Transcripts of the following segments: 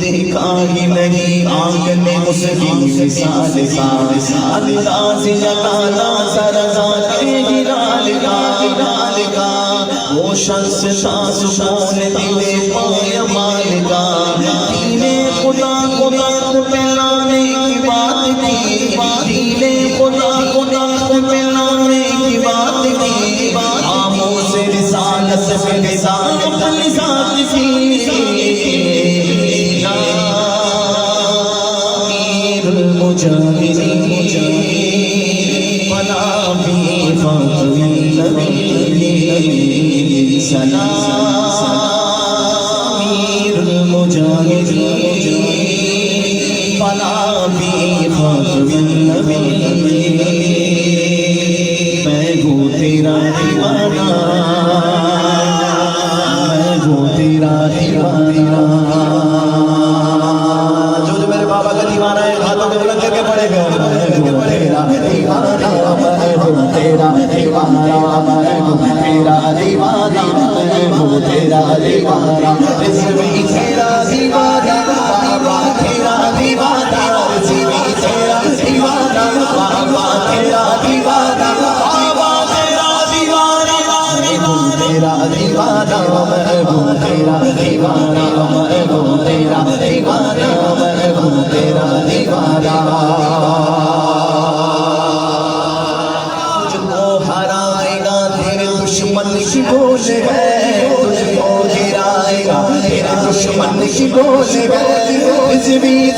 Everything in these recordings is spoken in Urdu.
دیکھا ہی نہیں آنکھ نے اس کی مثال کا انداز جتانا سرزا کے ہلال کا وہ شخص تھا سکون دل پایمال کا دین خدا کو ناک پہ لانے کی بات کی دین خدا کو ناک پہ لانے کی بات کی آموں سے رسالت پہ رسالت اپنی ذات کی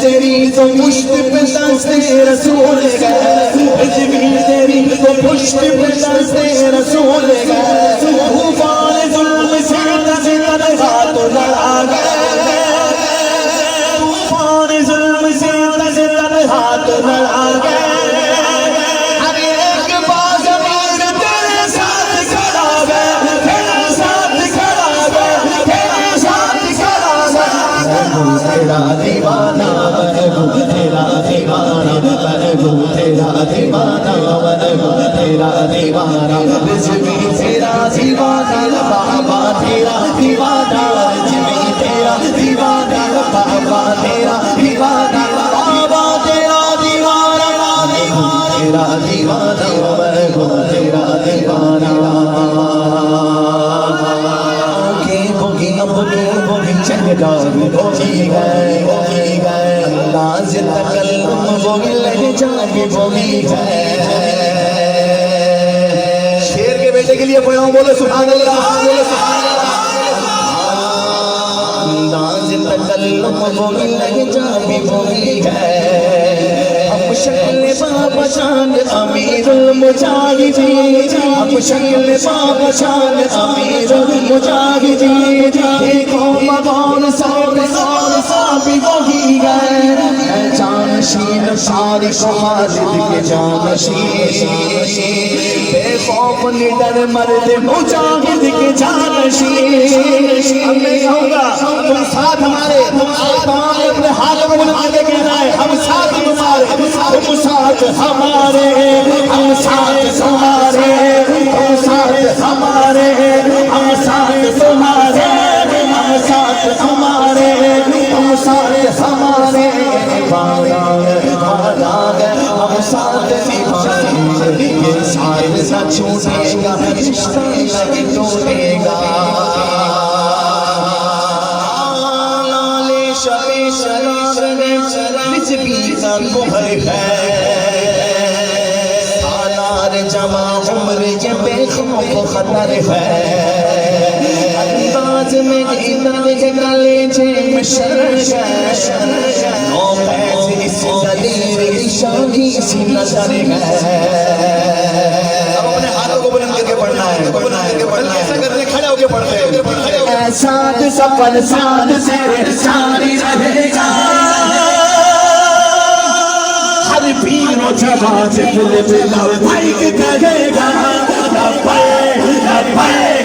تیری تو پشت پہ دست رسول گئے تیری تو پشت پہ دست رسول گئے طوفان ظلم سے تنہا تو لڑا گئے طوفان ظلم سے تنہا تو لڑا گئے ہر ایک باز امیر تیرے ساتھ کھڑا گئے تیرے ساتھ کھڑا گئے تیرے ساتھ کھڑا گئے تیرا دیوانہ تیرا دیوانہ تیرا دیوانہ تیرا دیوانہ رضوی تیرا دیوانہ بابا تیرا دیوانہ رضوی تیرا دیوانہ بابا تیرا دیوانہ بابا تیرا دیوانہ تیرا دیوانہ تیرا دیوانہ بوگی گئے انداز تکلم بوگی لہجہ بھی بوگی گئے شیر کے بیٹے کے لیے پڑھا ہوں بولے سبحان اللہ بولے سبحان اللہ انداز تکلم بوگی لہجہ بھی بوگی گئے اب شکل بابا شان امیر المجاہدین اب شکل بابا شان امیر المجاہدین دیکھو مدون صاحبی وہی گئے جانشین شارق خالد کے جانشین بے خوف نڈر مرد مجاہد کے جانشین اب میں کہوں گا تم ساتھ ہمارے تمہارے اپنے ہاتھ میں آگے کہنا ہے ہم ساتھ تمہارے تم ساتھ ہمارے ہم ساتھ تمہارے تم ساتھ ہمارے ہم ساتھ تمہارے ہم ساتھ ہمارے تم ساتھ ہمارے ہم ساتھ نبھائیں یہ ساتھ نہ چھوٹے گا رشتہ نہیں ٹوٹے گا سالار جمع عمر یہ بے خوف خطر ہے انداز میں ادھر گلے میں شرش نو پیس اس دلیر کی شاہی سی نظر ہے اب اپنے ہاتھوں کو بلند کر کے پڑھنا ہے ایسا کرنے کھڑے ہو کے پڑھتے ہیں ساتھ سفر ساتھ تیرے ساری رہے گا ہاتھ کھلے بلاؤ بھائی کہے گا لبیک لبیک